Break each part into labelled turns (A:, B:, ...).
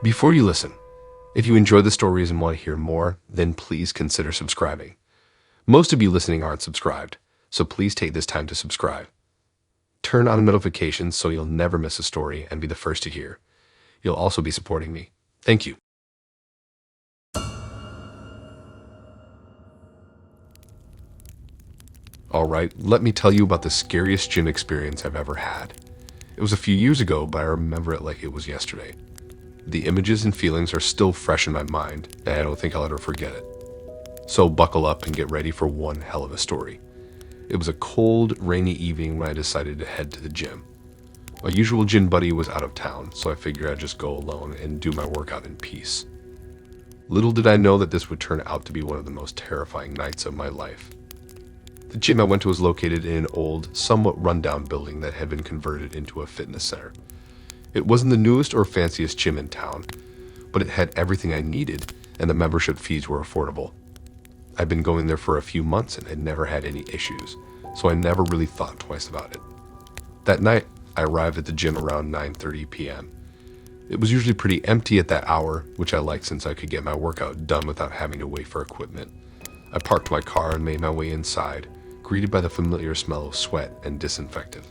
A: Before you listen, if you enjoy the stories and want to hear more, then please consider subscribing. Most of you listening aren't subscribed, so please take this time to subscribe. Turn on notifications so you'll never miss a story and be the first to hear. You'll also be supporting me. Thank you. Alright, let me tell you about the scariest gym experience I've ever had. It was a few years ago, but I remember it like it was yesterday. The images and feelings are still fresh in my mind, and I don't think I'll ever forget it. So buckle up and get ready for one hell of a story. It was a cold, rainy evening when I decided to head to the gym. My usual gym buddy was out of town, so I figured I'd just go alone and do my workout in peace. Little did I know that this would turn out to be one of the most terrifying nights of my life. The gym I went to was located in an old, somewhat rundown building that had been converted into a fitness center. It wasn't the newest or fanciest gym in town, but it had everything I needed, and the membership fees were affordable. I'd been going there for a few months and had never had any issues, so I never really thought twice about it. That night, I arrived at the gym around 9:30 p.m. It was usually pretty empty at that hour, which I liked since I could get my workout done without having to wait for equipment. I parked my car and made my way inside, greeted by the familiar smell of sweat and disinfectant.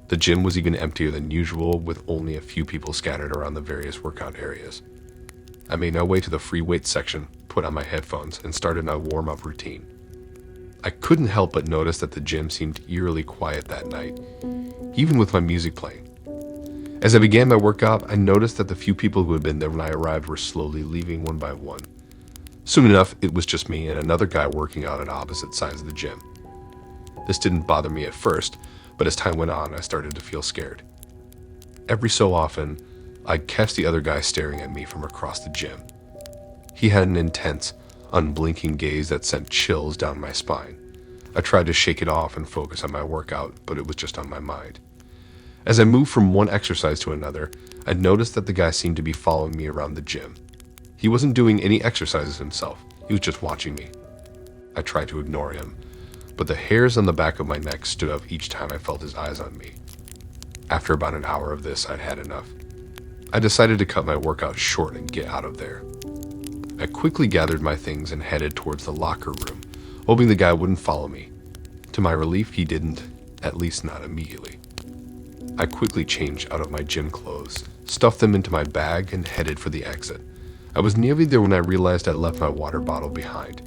A: The gym was even emptier than usual, with only a few people scattered around the various workout areas. I made my way to the free weights section, put on my headphones, and started my warm-up routine. I couldn't help but notice that the gym seemed eerily quiet that night, even with my music playing. As I began my workout, I noticed that the few people who had been there when I arrived were slowly leaving one by one. Soon enough, it was just me and another guy working out at opposite sides of the gym. This didn't bother me at first, but as time went on, I started to feel scared. Every so often, I'd catch the other guy staring at me from across the gym. He had an intense, unblinking gaze that sent chills down my spine. I tried to shake it off and focus on my workout, but it was just on my mind. As I moved from one exercise to another, I noticed that the guy seemed to be following me around the gym. He wasn't doing any exercises himself, he was just watching me. I tried to ignore him, but the hairs on the back of my neck stood up each time I felt his eyes on me. After about an hour of this, I'd had enough. I decided to cut my workout short and get out of there. I quickly gathered my things and headed towards the locker room, hoping the guy wouldn't follow me. To my relief, he didn't, at least not immediately. I quickly changed out of my gym clothes, stuffed them into my bag, and headed for the exit. I was nearly there when I realized I'd left my water bottle behind.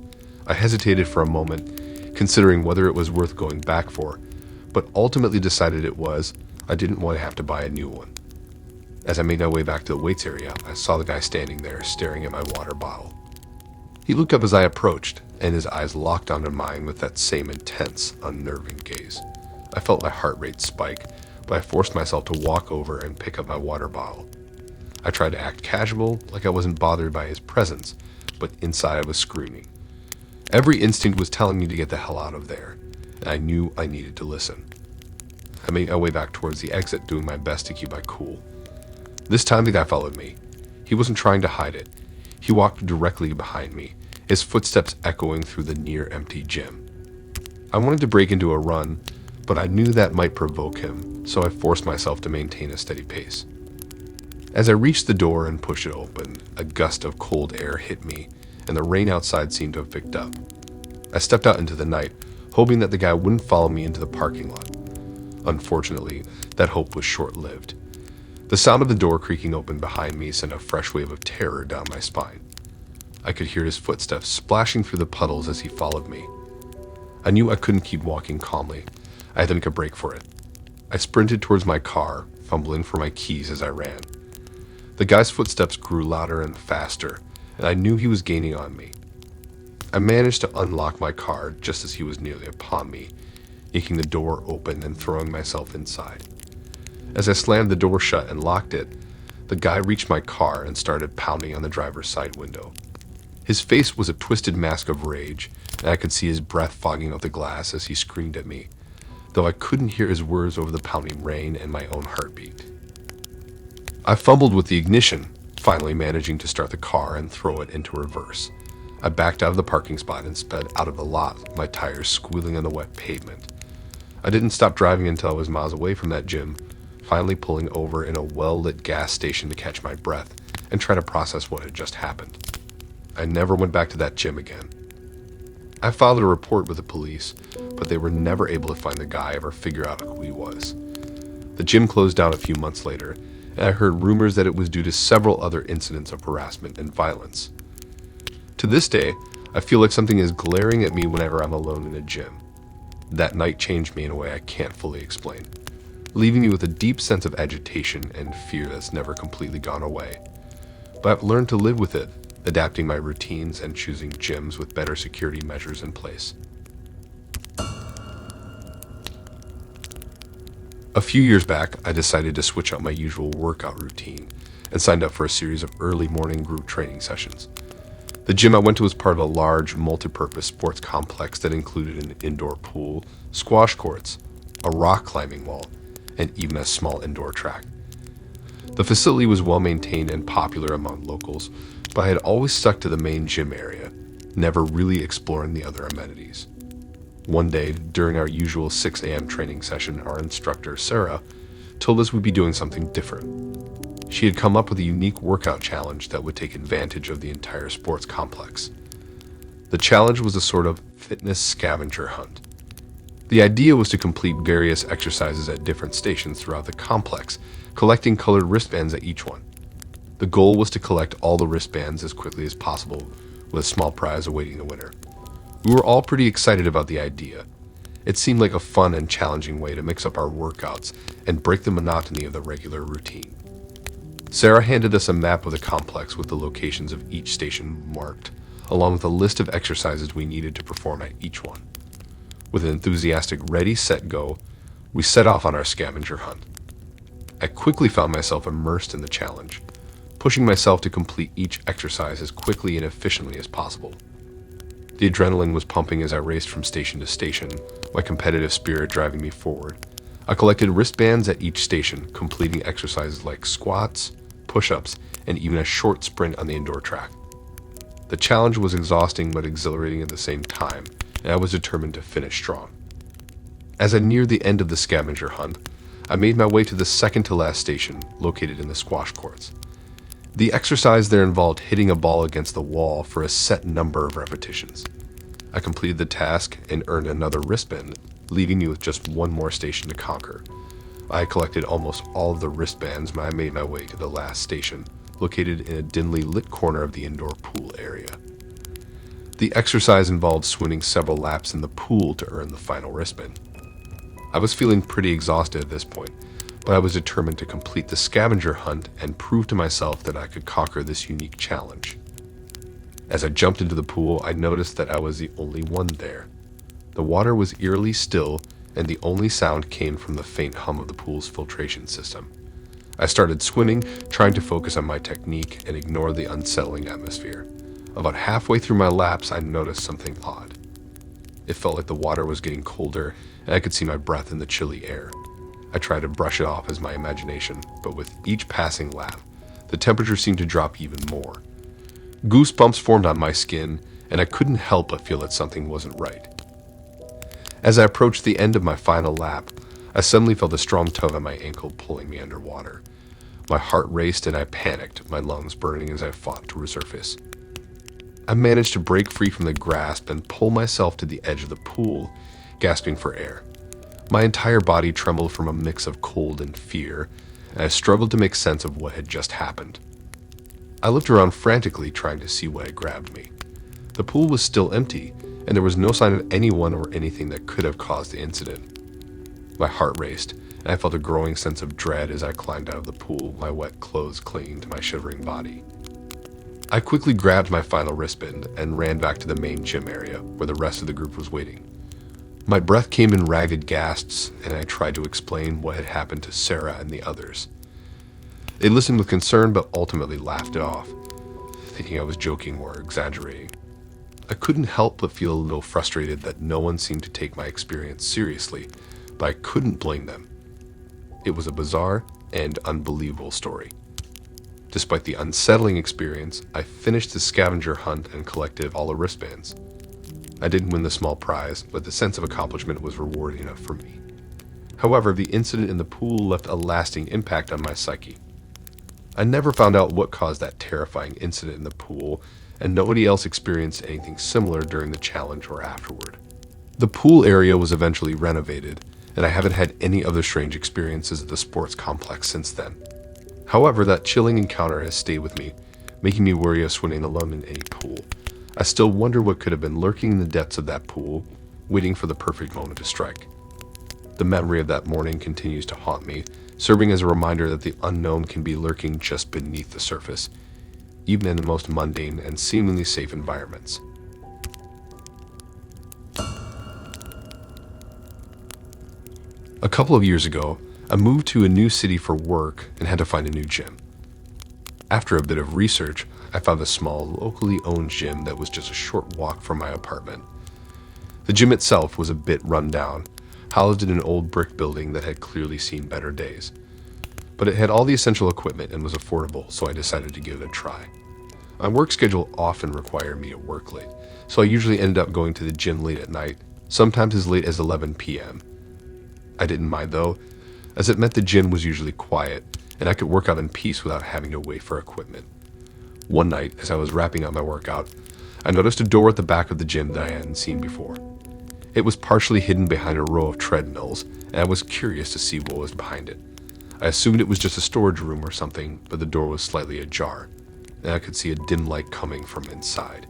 A: I hesitated for a moment, considering whether it was worth going back for, but ultimately decided it was. I didn't want to have to buy a new one. As I made my way back to the weights area, I saw the guy standing there, staring at my water bottle. He looked up as I approached, and his eyes locked onto mine with that same intense, unnerving gaze. I felt my heart rate spike, but I forced myself to walk over and pick up my water bottle. I tried to act casual, like I wasn't bothered by his presence, but inside I was screaming. Every instinct was telling me to get the hell out of there, and I knew I needed to listen. I made my way back towards the exit, doing my best to keep my cool. This time the guy followed me. He wasn't trying to hide it. He walked directly behind me, his footsteps echoing through the near-empty gym. I wanted to break into a run, but I knew that might provoke him, so I forced myself to maintain a steady pace. As I reached the door and pushed it open, a gust of cold air hit me, and the rain outside seemed to have picked up. I stepped out into the night, hoping that the guy wouldn't follow me into the parking lot. Unfortunately, that hope was short-lived. The sound of the door creaking open behind me sent a fresh wave of terror down my spine. I could hear his footsteps splashing through the puddles as he followed me. I knew I couldn't keep walking calmly. I had to make a break for it. I sprinted towards my car, fumbling for my keys as I ran. The guy's footsteps grew louder and faster, and I knew he was gaining on me. I managed to unlock my car just as he was nearly upon me, yanking the door open and throwing myself inside. As I slammed the door shut and locked it, the guy reached my car and started pounding on the driver's side window. His face was a twisted mask of rage, and I could see his breath fogging up the glass as he screamed at me, though I couldn't hear his words over the pounding rain and my own heartbeat. I fumbled with the ignition, finally managing to start the car and throw it into reverse. I backed out of the parking spot and sped out of the lot, my tires squealing on the wet pavement. I didn't stop driving until I was miles away from that gym, finally pulling over in a well-lit gas station to catch my breath and try to process what had just happened. I never went back to that gym again. I filed a report with the police, but they were never able to find the guy or figure out who he was. The gym closed down a few months later, and I heard rumors that it was due to several other incidents of harassment and violence. To this day, I feel like something is glaring at me whenever I'm alone in a gym. That night changed me in a way I can't fully explain, leaving me with a deep sense of agitation and fear that's never completely gone away. But I've learned to live with it, adapting my routines and choosing gyms with better security measures in place. A few years back, I decided to switch up my usual workout routine and signed up for a series of early morning group training sessions. The gym I went to was part of a large, multi-purpose sports complex that included an indoor pool, squash courts, a rock climbing wall, and even a small indoor track. The facility was well maintained and popular among locals, but I had always stuck to the main gym area, never really exploring the other amenities. One day, during our usual 6 a.m. training session, our instructor, Sarah, told us we'd be doing something different. She had come up with a unique workout challenge that would take advantage of the entire sports complex. The challenge was a sort of fitness scavenger hunt. The idea was to complete various exercises at different stations throughout the complex, collecting colored wristbands at each one. The goal was to collect all the wristbands as quickly as possible, with a small prize awaiting the winner. We were all pretty excited about the idea. It seemed like a fun and challenging way to mix up our workouts and break the monotony of the regular routine. Sarah handed us a map of the complex with the locations of each station marked, along with a list of exercises we needed to perform at each one. With an enthusiastic ready, set, go, we set off on our scavenger hunt. I quickly found myself immersed in the challenge, pushing myself to complete each exercise as quickly and efficiently as possible. The adrenaline was pumping as I raced from station to station, my competitive spirit driving me forward. I collected wristbands at each station, completing exercises like squats, push-ups, and even a short sprint on the indoor track. The challenge was exhausting but exhilarating at the same time, and I was determined to finish strong. As I neared the end of the scavenger hunt, I made my way to the second-to-last station, located in the squash courts. The exercise there involved hitting a ball against the wall for a set number of repetitions. I completed the task and earned another wristband, leaving me with just one more station to conquer. I collected almost all of the wristbands when I made my way to the last station, located in a dimly lit corner of the indoor pool area. The exercise involved swimming several laps in the pool to earn the final wristband. I was feeling pretty exhausted at this point, but I was determined to complete the scavenger hunt and prove to myself that I could conquer this unique challenge. As I jumped into the pool, I noticed that I was the only one there. The water was eerily still, and the only sound came from the faint hum of the pool's filtration system. I started swimming, trying to focus on my technique and ignore the unsettling atmosphere. About halfway through my laps, I noticed something odd. It felt like the water was getting colder, and I could see my breath in the chilly air. I tried to brush it off as my imagination, but with each passing lap, the temperature seemed to drop even more. Goosebumps formed on my skin, and I couldn't help but feel that something wasn't right. As I approached the end of my final lap, I suddenly felt a strong tug on my ankle pulling me underwater. My heart raced and I panicked, my lungs burning as I fought to resurface. I managed to break free from the grasp and pull myself to the edge of the pool, gasping for air. My entire body trembled from a mix of cold and fear, and I struggled to make sense of what had just happened. I looked around frantically, trying to see what had grabbed me. The pool was still empty, and there was no sign of anyone or anything that could have caused the incident. My heart raced, and I felt a growing sense of dread as I climbed out of the pool, my wet clothes clinging to my shivering body. I quickly grabbed my final wristband and ran back to the main gym area, where the rest of the group was waiting. My breath came in ragged gasps, and I tried to explain what had happened to Sarah and the others. They listened with concern, but ultimately laughed it off, thinking I was joking or exaggerating. I couldn't help but feel a little frustrated that no one seemed to take my experience seriously, but I couldn't blame them. It was a bizarre and unbelievable story. Despite the unsettling experience, I finished the scavenger hunt and collected all the wristbands. I didn't win the small prize, but the sense of accomplishment was rewarding enough for me. However, the incident in the pool left a lasting impact on my psyche. I never found out what caused that terrifying incident in the pool, and nobody else experienced anything similar during the challenge or afterward. The pool area was eventually renovated, and I haven't had any other strange experiences at the sports complex since then. However, that chilling encounter has stayed with me, making me wary of swimming alone in any pool. I still wonder what could have been lurking in the depths of that pool, waiting for the perfect moment to strike. The memory of that morning continues to haunt me, serving as a reminder that the unknown can be lurking just beneath the surface, even in the most mundane and seemingly safe environments. A couple of years ago, I moved to a new city for work and had to find a new gym. After a bit of research, I found a small, locally owned gym that was just a short walk from my apartment. The gym itself was a bit run down, housed in an old brick building that had clearly seen better days. But it had all the essential equipment and was affordable, so I decided to give it a try. My work schedule often required me to work late, so I usually ended up going to the gym late at night, sometimes as late as 11 p.m. I didn't mind though, as it meant the gym was usually quiet, and I could work out in peace without having to wait for equipment. One night, as I was wrapping up my workout, I noticed a door at the back of the gym that I hadn't seen before. It was partially hidden behind a row of treadmills, and I was curious to see what was behind it. I assumed it was just a storage room or something, but the door was slightly ajar, and I could see a dim light coming from inside.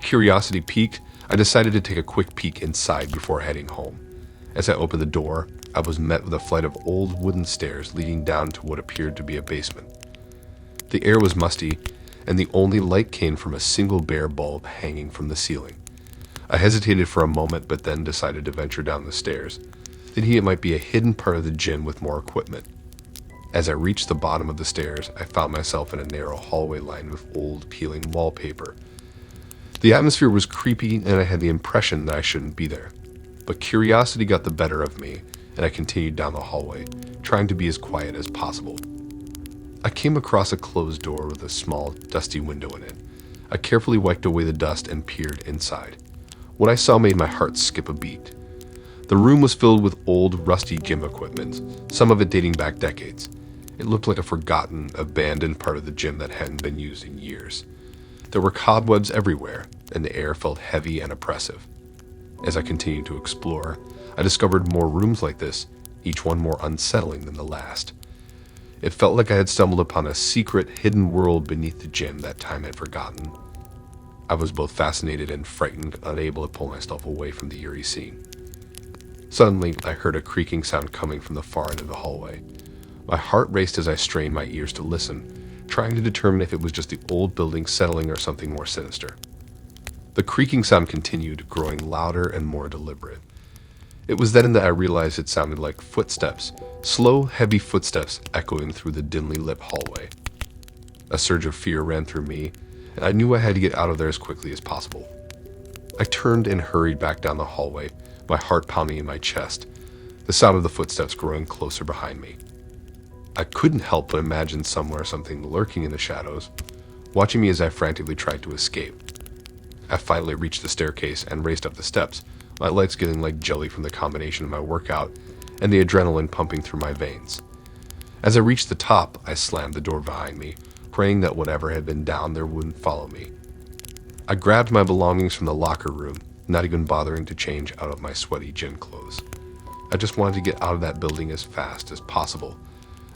A: Curiosity piqued, I decided to take a quick peek inside before heading home. As I opened the door, I was met with a flight of old wooden stairs leading down to what appeared to be a basement. The air was musty, and the only light came from a single bare bulb hanging from the ceiling. I hesitated for a moment, but then decided to venture down the stairs, thinking it might be a hidden part of the gym with more equipment. As I reached the bottom of the stairs, I found myself in a narrow hallway lined with old, peeling wallpaper. The atmosphere was creepy, and I had the impression that I shouldn't be there. But curiosity got the better of me, and I continued down the hallway, trying to be as quiet as possible. I came across a closed door with a small, dusty window in it. I carefully wiped away the dust and peered inside. What I saw made my heart skip a beat. The room was filled with old, rusty gym equipment, some of it dating back decades. It looked like a forgotten, abandoned part of the gym that hadn't been used in years. There were cobwebs everywhere, and the air felt heavy and oppressive. As I continued to explore, I discovered more rooms like this, each one more unsettling than the last. It felt like I had stumbled upon a secret, hidden world beneath the gym that time had forgotten. I was both fascinated and frightened, unable to pull myself away from the eerie scene. Suddenly, I heard a creaking sound coming from the far end of the hallway. My heart raced as I strained my ears to listen, trying to determine if it was just the old building settling or something more sinister. The creaking sound continued, growing louder and more deliberate. It was then that I realized it sounded like footsteps, slow, heavy footsteps echoing through the dimly lit hallway. A surge of fear ran through me, and I knew I had to get out of there as quickly as possible. I turned and hurried back down the hallway, my heart pounding in my chest, the sound of the footsteps growing closer behind me. I couldn't help but imagine somewhere something lurking in the shadows, watching me as I frantically tried to escape. I finally reached the staircase and raced up the steps, my legs getting like jelly from the combination of my workout and the adrenaline pumping through my veins. As I reached the top, I slammed the door behind me, praying that whatever had been down there wouldn't follow me. I grabbed my belongings from the locker room, not even bothering to change out of my sweaty gym clothes. I just wanted to get out of that building as fast as possible.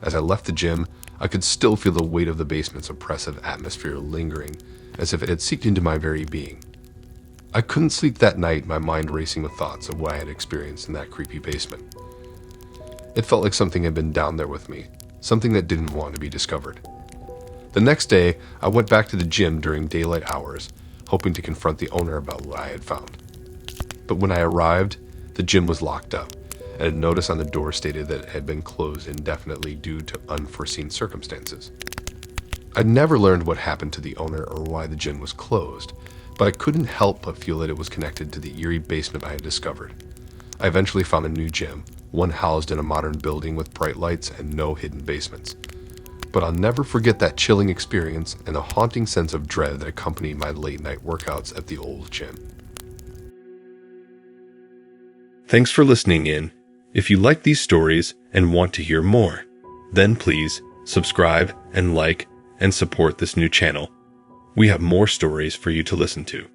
A: As I left the gym, I could still feel the weight of the basement's oppressive atmosphere lingering, as if it had seeped into my very being. I couldn't sleep that night, my mind racing with thoughts of what I had experienced in that creepy basement. It felt like something had been down there with me, something that didn't want to be discovered. The next day, I went back to the gym during daylight hours, hoping to confront the owner about what I had found. But when I arrived, the gym was locked up, and a notice on the door stated that it had been closed indefinitely due to unforeseen circumstances. I'd never learned what happened to the owner or why the gym was closed, but I couldn't help but feel that it was connected to the eerie basement I had discovered. I eventually found a new gym, one housed in a modern building with bright lights and no hidden basements. But I'll never forget that chilling experience and the haunting sense of dread that accompanied my late-night workouts at the old gym. Thanks for listening in. If you like these stories and want to hear more, then please subscribe, and like and support this new channel. We have more stories for you to listen to.